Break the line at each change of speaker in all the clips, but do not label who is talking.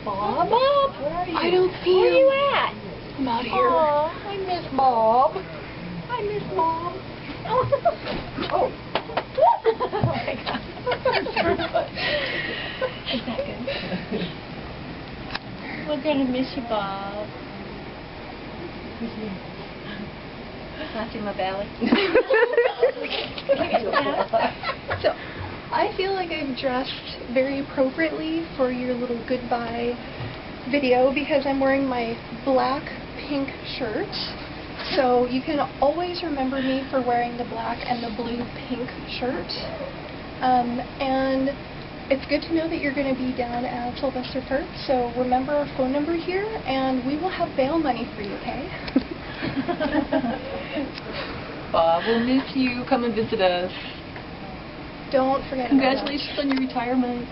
Bob? Bob? Where are you?
I don't see
Where
him.
are you at?
I'm out here.
Aw, I miss Bob. I miss Bob. Oh. Oh my God. Is that good? We're going to miss you, Bob. Slapping my belly.
So, I feel like I've dressed very appropriately for your little goodbye video because I'm wearing my black pink shirt. So you can always remember me for wearing the black and the blue pink shirt. And it's good to know that you're going to be down at Sylvester Park. So remember our phone number here and we will have bail money for you, okay?
Bob, we'll miss you. Come and visit us.
Don't forget.
Congratulations on your retirement.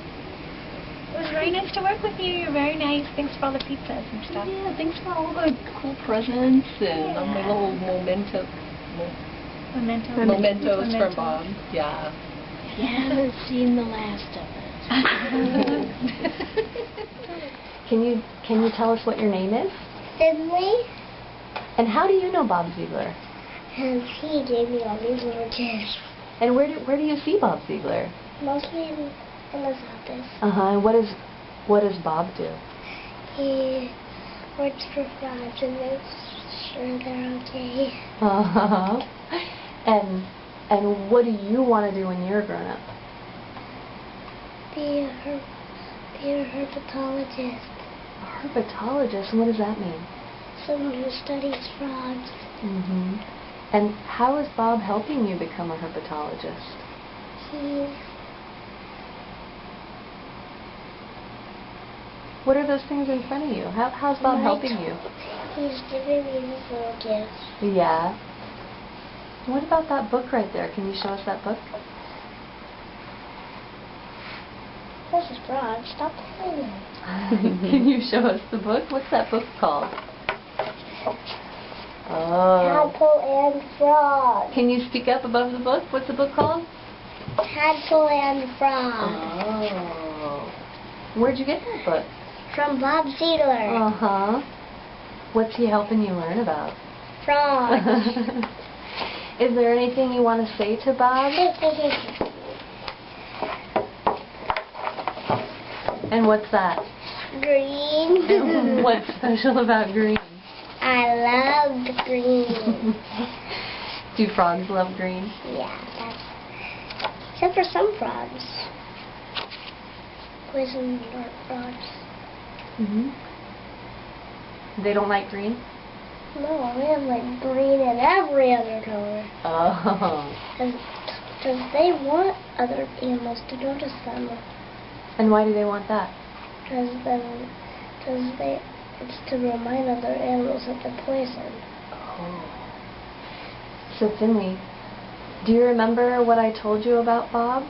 It was very nice to work with you. You're very nice. Thanks for all the pizzas and stuff.
Yeah, thanks for all the cool presents and all my little mementos from Bob. Yeah.
You haven't seen the last of it.
Can you tell us what your name is?
Tiffany.
And how do you know Bob Zeigler?
And he gave me all these little gifts.
And where do you see Bob Zeigler?
Mostly in his office.
And what does Bob do?
He works for frauds and makes sure they're okay.
And what do you want to do when you're grown up?
Be a herpetologist.
A herpetologist? And what does that mean?
Someone who studies frogs.
Mm-hmm. And how is Bob helping you become a herpetologist? What are those things in front of you? How's Bob helping you?
He's giving me these little gifts.
Yeah. What about that book right there? Can you show us that book?
This is frog. Stop playing.
Can you show us the book? What's that book called? Oh.
Tadpole and Frog.
Can you speak up above the book? What's the book called?
Tadpole and Frog.
Oh. Where'd you get that book?
From Bob Zeigler.
Uh-huh. What's he helping you learn about?
Frogs.
Is there anything you want to say to Bob? And what's that?
Green.
And what's special about green?
I love green.
Do frogs love green?
Yeah, except for some frogs. Poison dart frogs.
Mm-hmm. They don't like green?
No, they have like green and every other color.
Oh.
Because they want other animals to notice them.
And why do they want that?
Because it's to remind other animals that they're poison.
Oh. So Finley, do you remember what I told you about Bob?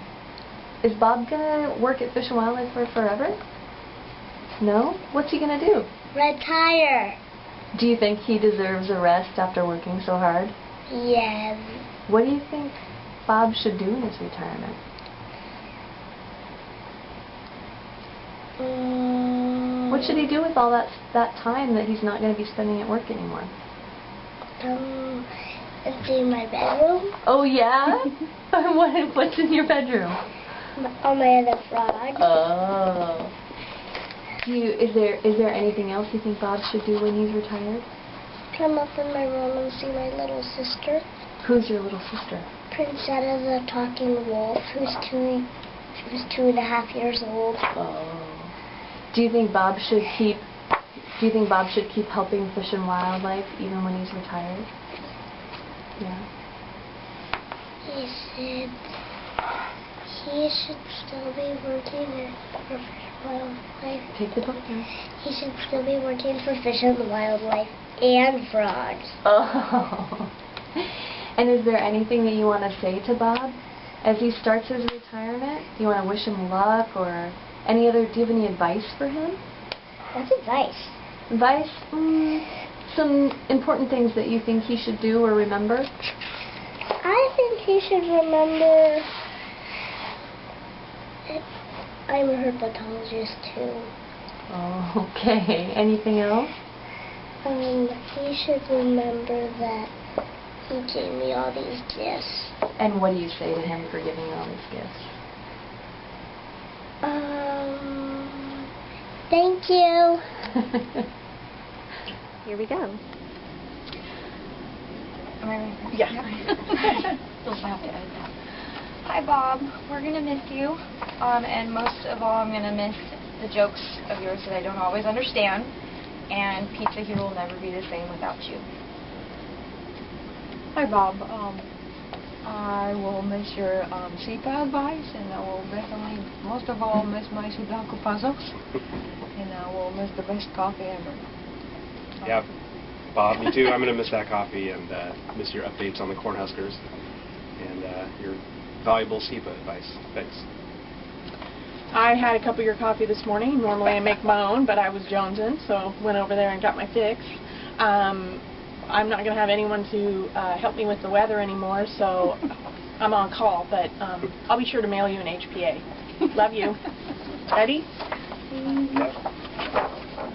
Is Bob gonna work at Fish and Wildlife for forever? No? What's he gonna do?
Retire.
Do you think he deserves a rest after working so hard?
Yes.
What do you think Bob should do in his retirement? What should he do with all that time that he's not going to be spending at work anymore?
Empty my bedroom.
Oh yeah? What's in your bedroom?
All my other frogs.
Oh. Is there anything else you think Bob should do when he's retired?
Come up in my room and see my little sister.
Who's your little sister?
Princetta the talking wolf, who's 2.5 years old.
Oh. Do you think Bob should keep helping Fish and Wildlife even when he's retired? Yeah.
He should still be working for Fish and Wildlife.
Take the book now.
He should still be working for Fish and Wildlife and frogs.
Oh. And is there anything that you want to say to Bob as he starts his retirement? Do you want to wish him luck or do you have any advice for him?
What's advice?
Advice? Some important things that you think he should do or remember?
I think he should remember I'm a herpetologist too.
Oh, okay. Anything else?
He should remember that he gave me all these gifts.
And what do you say to him for giving you all these gifts?
Thank you.
Here we go.
Am I ready?
Yeah.
Still have to edit that. Hi, Bob. We're going to miss you. And most of all, I'm going to miss the jokes of yours that I don't always understand. And pizza here will never be the same without you.
Hi, Bob. I will miss your CPA advice, and I will definitely, most of all, miss my Sudoku puzzles. And I will miss the best coffee ever.
Yeah, Bob, me too. I'm going to miss that coffee and miss your updates on the Cornhuskers and your valuable SEPA advice. Thanks.
I had a cup of your coffee this morning. Normally I make my own, but I was jonesing, so went over there and got my fix. I'm not going to have anyone to help me with the weather anymore, so I'm on call, but I'll be sure to mail you an HPA. Love you. Ready?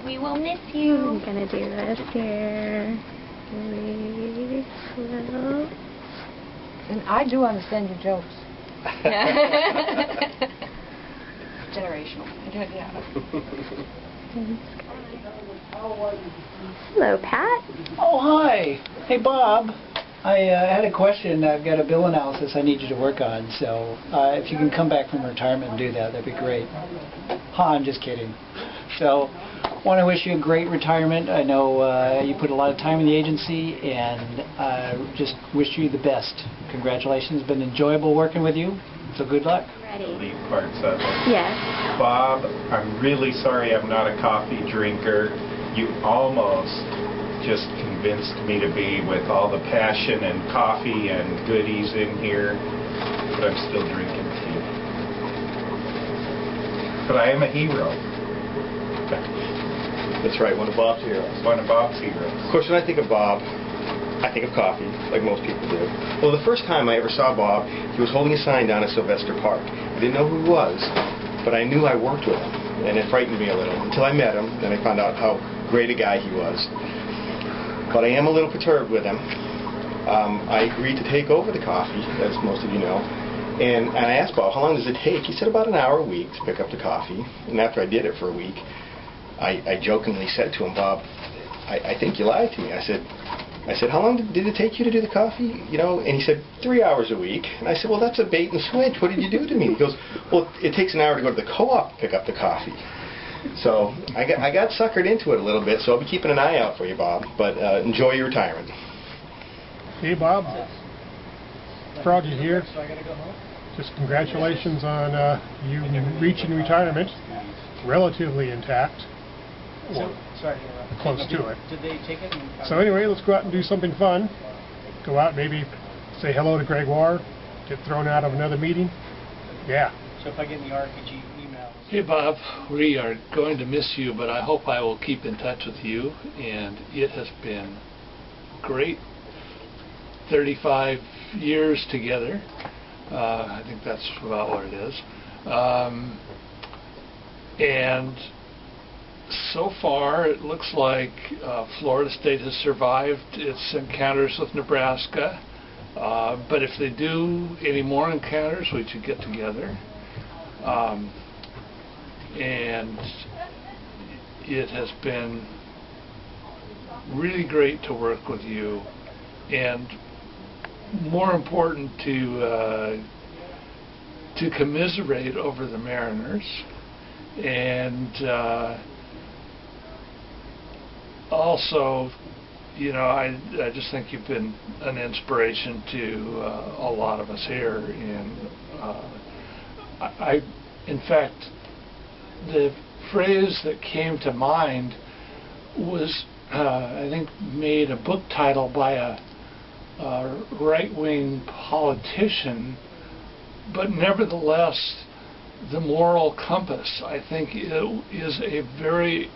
We will miss you.
I'm gonna do this here. Really slow.
And I do understand your jokes.
Generational.
Yeah.
Hello, Pat.
Oh, hi. Hey, Bob. I had a question. I've got a bill analysis I need you to work on, so if you can come back from retirement and do that, that'd be great. I'm just kidding. So, want to wish you a great retirement. I know you put a lot of time in the agency, and just wish you the best. Congratulations. It's been enjoyable working with you, so good luck.
Ready.
Parts of it.
Yes.
Bob, I'm really sorry I'm not a coffee drinker. You almost just convinced me to be with all the passion and coffee and goodies in here, but I'm still drinking tea. But I am a hero.
That's right, one of Bob's heroes.
One of Bob's heroes.
Of course, when I think of Bob, I think of coffee, like most people do. Well, the first time I ever saw Bob, he was holding a sign down at Sylvester Park. I didn't know who he was, but I knew I worked with him, and it frightened me a little until I met him, and I found out how great a guy he was. But I am a little perturbed with him. I agreed to take over the coffee, as most of you know, and I asked Bob, how long does it take? He said about an hour a week to pick up the coffee, and after I did it for a week, I jokingly said to him, Bob, I think you lied to me. I said, how long did it take you to do the coffee? You know, and he said, 3 hours a week. And I said, well, that's a bait and switch. What did you do to me? He goes, well, it takes an hour to go to the co-op to pick up the coffee. So I got suckered into it a little bit, so I'll be keeping an eye out for you, Bob. But enjoy your retirement.
Hey, Bob. Froggy here. Just congratulations on you reaching retirement, relatively intact. Or close to it.
Did they take it?
So anyway, let's go out and do something fun. Go out, maybe say hello to Gregoire, get thrown out of another meeting. Yeah.
So if I get the RPG email.
Hey Bob, we are going to miss you, but I hope I will keep in touch with you, and it has been great 35 years together. I think that's about what it is. And so far, it looks like Florida State has survived its encounters with Nebraska. But if they do any more encounters, we should get together. And it has been really great to work with you, and more important to commiserate over the Mariners. And also, you know, I just think you've been an inspiration to a lot of us here. And in fact, the phrase that came to mind was, I think, made a book title by a right-wing politician, but nevertheless, the moral compass, I think, is a very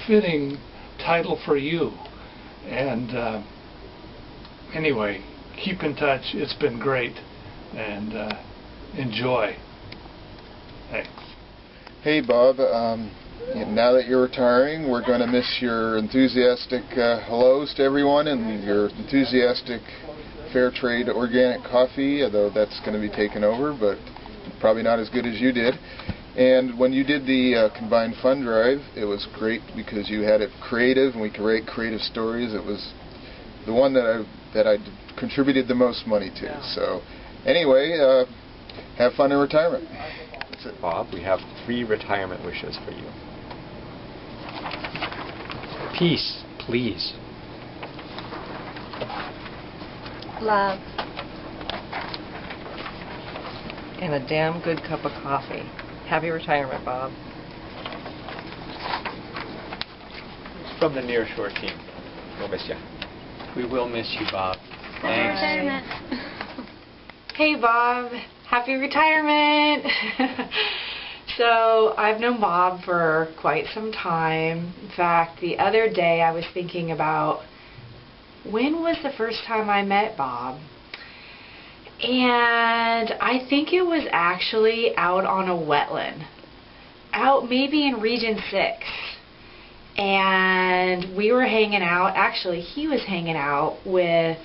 fitting title for you. And anyway, keep in touch. It's been great, and enjoy. Thanks.
Hey Bob, And now that you're retiring, we're going to miss your enthusiastic hellos to everyone and your enthusiastic fair trade organic coffee, although that's going to be taken over, but probably not as good as you did. And when you did the combined fund drive, it was great because you had it creative and we could write creative stories. It was the one that I contributed the most money to. So anyway, have fun in retirement. That's it.
Bob, we have 3 retirement wishes for you. Peace, please.
Love. And a damn good cup of coffee. Happy retirement, Bob.
From the Near Shore team. We'll miss you.
We will miss you, Bob. Thanks.
Hey, Bob. Happy retirement. So I've known Bob for quite some time. In fact, the other day I was thinking about when was the first time I met Bob? And I think it was actually out on a wetland. Out maybe in Region 6. And we were hanging out. Actually, he was hanging out with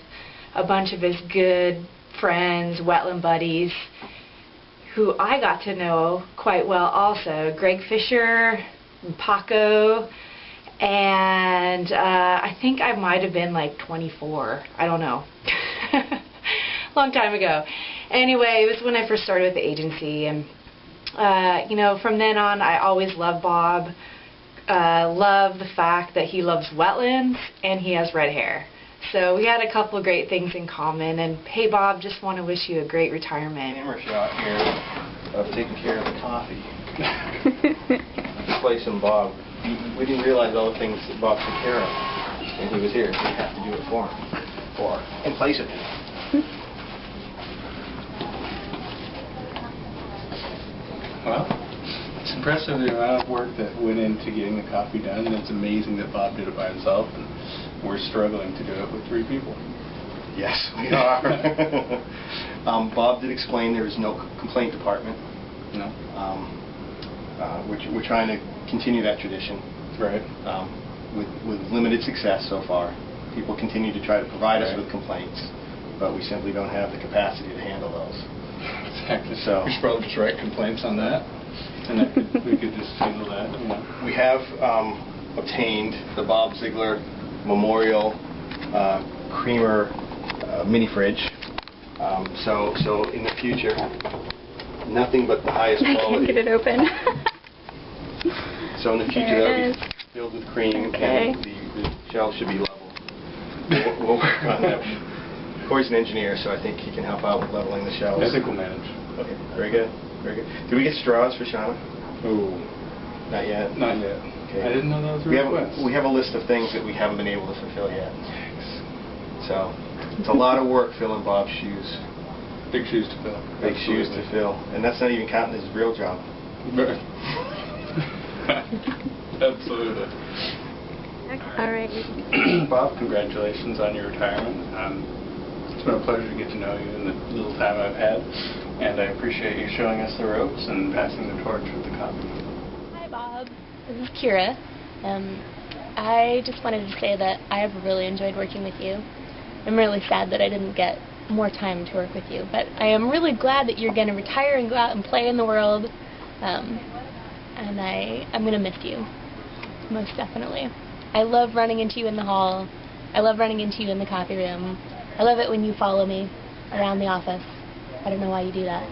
a bunch of his good friends, wetland buddies, who I got to know quite well also. Greg Fisher, and Paco, and I think I might have been like 24. I don't know. Long time ago. Anyway, it was when I first started with the agency, and you know, from then on I always loved Bob. Love the fact that he loves wetlands and he has red hair. So we had a couple of great things in common. And hey, Bob, just want to wish you a great retirement.
Camera shot here of taking care of the coffee. Replacing Bob. We didn't realize all the things that Bob took care of, and he was here, so we have to do it for him, or in place of him.
Well, it's impressive the amount of work that went into getting the coffee done, and it's amazing that Bob did it by himself, and we're struggling to do it with 3 people.
Yes, we are. Bob did explain there is no complaint department.
No.
We're trying to continue that tradition.
Right.
With limited success so far. People continue to try to provide us with complaints, but we simply don't have the capacity to handle those.
Exactly.
So
we should probably just write complaints on that, and we could just handle that. You know.
We have obtained the Bob Zeigler Memorial Creamer mini fridge. So in the future, nothing but the highest quality.
I can't get it open.
So in the future, that'll be filled with cream, and the shelves should be level. We'll work on that. Corey's an engineer, so I think he can help out with leveling the shelves.
I think we'll manage.
Okay, very good, very good. Did we get straws for Shauna?
Oh,
not yet.
Not yet.
Okay.
I didn't know that was a request.
We have a list of things that we haven't been able to fulfill yet. So it's a lot of work filling Bob's shoes.
Big shoes to fill.
Big shoes to fill, and that's not even counting his real job.
Absolutely.
All right.
Bob, congratulations on your retirement. It's been a pleasure to get to know you in the little time I've had, and I appreciate you showing us the ropes and passing the torch with the coffee.
Hi, Bob. This is Kira. I just wanted to say that I have really enjoyed working with you. I'm really sad that I didn't get more time to work with you, but I am really glad that you're going to retire and go out and play in the world, and I'm going to miss you, most definitely. I love running into you in the hall. I love running into you in the coffee room. I love it when you follow me around the office. I don't know why you do that.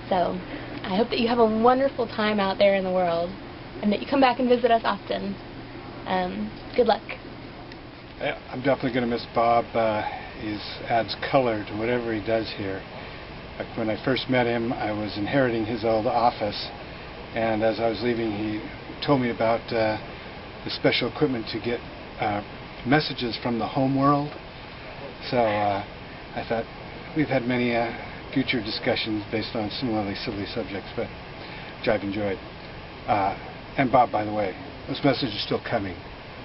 So I hope that you have a wonderful time out there in the world and that you come back and visit us often. Good luck.
I'm definitely going to miss Bob. He adds color to whatever he does here. Like when I first met him, I was inheriting his old office, and as I was leaving, he told me about the special equipment to get messages from the home world. So I thought we've had many future discussions based on similarly silly subjects, but which I've enjoyed. And Bob, by the way, those messages are still coming.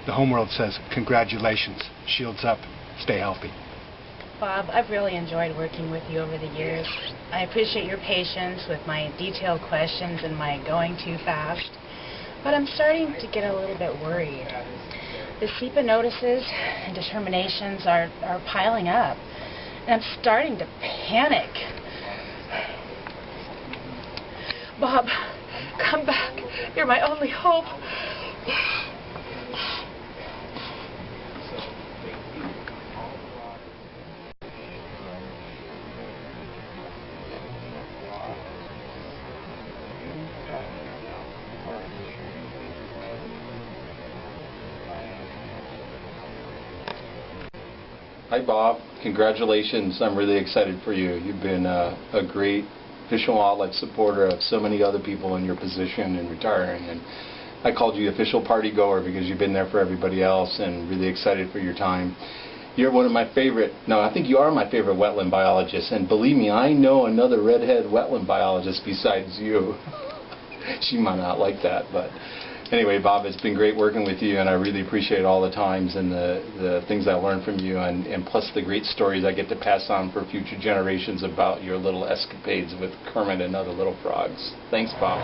The home world says, congratulations, shields up, stay healthy.
Bob, I've really enjoyed working with you over the years. I appreciate your patience with my detailed questions and my going too fast. but I'm starting to get a little bit worried. The SEPA notices and determinations are piling up, and I'm starting to panic. Bob, come back. You're my only hope.
Hi, Bob. Congratulations. I'm really excited for you. You've been a great fish and wildlife supporter of so many other people in your position and retiring. And I called you official party goer because you've been there for everybody else, and really excited for your time. You're one of my favorite, no, I think you are my favorite wetland biologist. And believe me, I know another redhead wetland biologist besides you. She might not like that, but anyway, Bob, it's been great working with you, and I really appreciate all the times and the things I learned from you, and plus the great stories I get to pass on for future generations about your little escapades with Kermit and other little frogs. Thanks, Bob.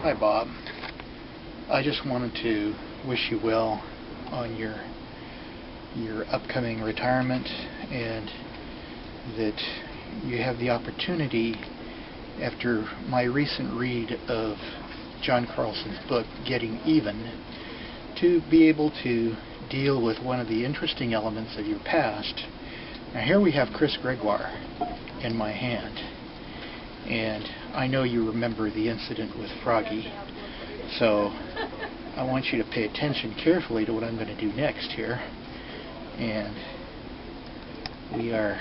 Hi, Bob. I just wanted to wish you well on your upcoming retirement, and that you have the opportunity, after my recent read of John Carlson's book, Getting Even, to be able to deal with one of the interesting elements of your past. Now here we have Chris Gregoire in my hand, and I know you remember the incident with Froggy, so I want you to pay attention carefully to what I'm going to do next here. And we are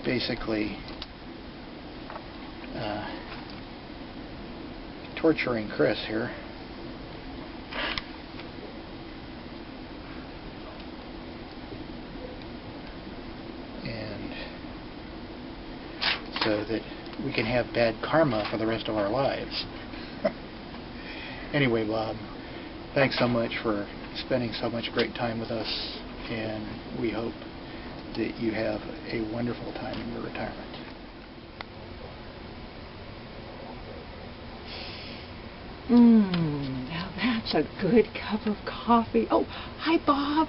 basically torturing Chris here. And so that we can have bad karma for the rest of our lives. Anyway, Bob, thanks so much for spending so much great time with us, and we hope that you have a wonderful time in your retirement.
Now that's a good cup of coffee. Oh, hi, Bob.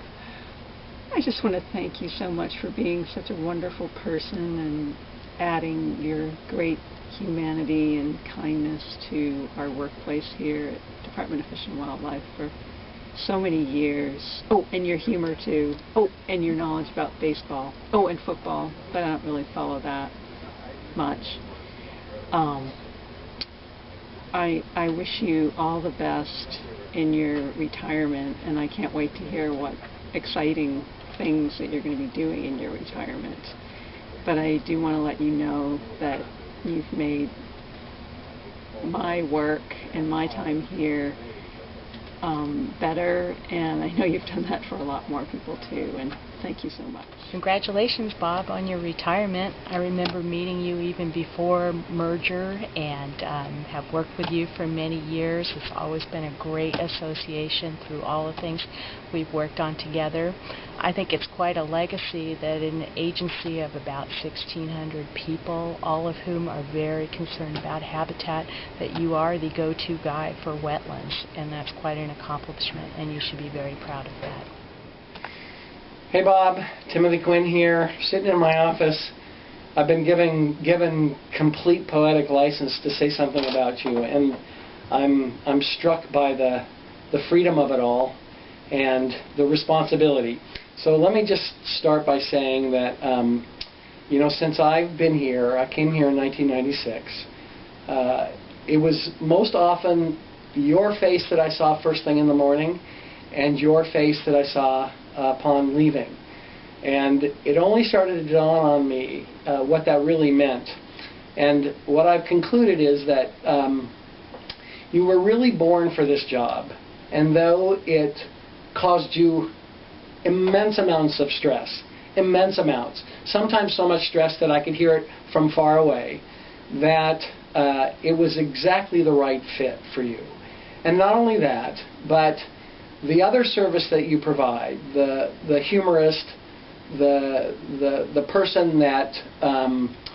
I just want to thank you so much for being such a wonderful person and adding your great humanity and kindness to our workplace here at Department of Fish and Wildlife for so many years. Oh, and your humor too. Oh, and your knowledge about baseball. Oh, and football, but I don't really follow that much. I wish you all the best in your retirement, and I can't wait to hear what exciting things that you're going to be doing in your retirement. But I do want to let you know that you've made my work and my time here better, and I know you've done that for a lot more people too, and thank you so much.
Congratulations, Bob, on your retirement. I remember meeting you even before merger and have worked with you for many years. It's always been a great association through all the things we've worked on together. I think it's quite a legacy that in an agency of about 1,600 people, all of whom are very concerned about habitat, that you are the go-to guy for wetlands, and that's quite an accomplishment, and you should be very proud of that.
Hey Bob, Timothy Quinn here, sitting in my office. I've been given complete poetic license to say something about you, and I'm struck by the freedom of it all and the responsibility. So let me just start by saying that you know, since I've been here, I came here in 1996. It was most often your face that I saw first thing in the morning, and your face that I saw upon leaving. And it only started to dawn on me what that really meant. And what I've concluded is that you were really born for this job. And though it caused you immense amounts of stress, immense amounts, sometimes so much stress that I could hear it from far away, that it was exactly the right fit for you. And not only that, but the other service that you provide, the humorist, the person that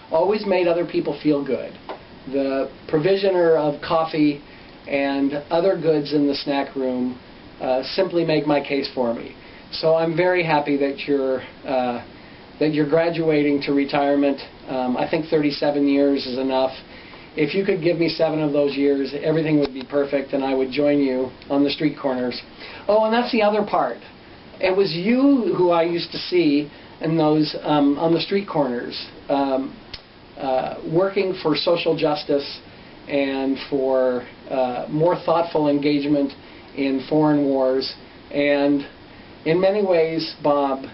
always made other people feel good, the provisioner of coffee and other goods in the snack room, simply make my case for me. So I'm very happy that you're graduating to retirement. I think 37 years is enough. If you could give me 7 of those years, everything would be perfect, and I would join you on the street corners. Oh, and that's the other part. It was you who I used to see in those on the street corners, working for social justice and for more thoughtful engagement in foreign wars. And in many ways, Bob,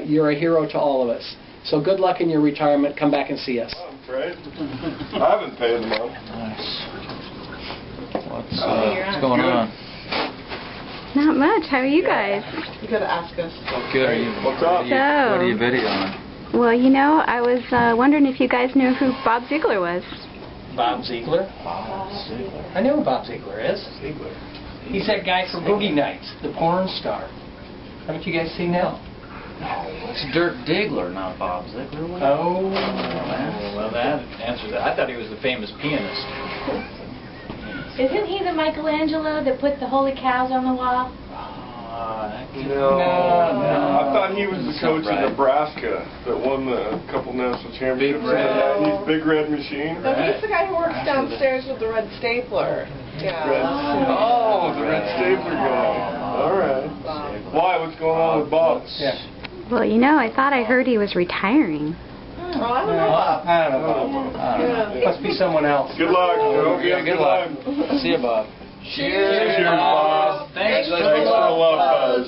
you're a hero to all of us. So good luck in your retirement. Come back and see us.
Great. I haven't paid them up.
Nice. What's going on?
Not much. How are you guys?
You gotta ask us.
Good. Are you,
what's up?
What are you videoing?
Well, you know, I was wondering if you guys knew who Bob Zeigler was.
Bob Zeigler?
Bob Zeigler.
I know who Bob Zeigler is. He's that guy from Boogie Nights, the porn star. Haven't you guys seen that?
It's Dirk Diggler, not Bob Zeigler.
Oh,
well, that answers that. I thought he was the famous pianist.
Isn't he the Michelangelo that put the holy cows on the wall?
No. I thought he was the coach of Nebraska that won a couple national championships. He's Big Red Machine.
No, he's the guy who works downstairs with the red stapler. Yeah.
The red stapler guy. All right. Why? What's going on with Bob?
Yeah.
Well, you know, I thought I heard he was retiring.
Oh, I don't know.
I don't know. Yeah. Must be someone else.
Good luck.
Good luck. See you, Bob.
Cheers,
Bob.
Thanks
for the love, buzz.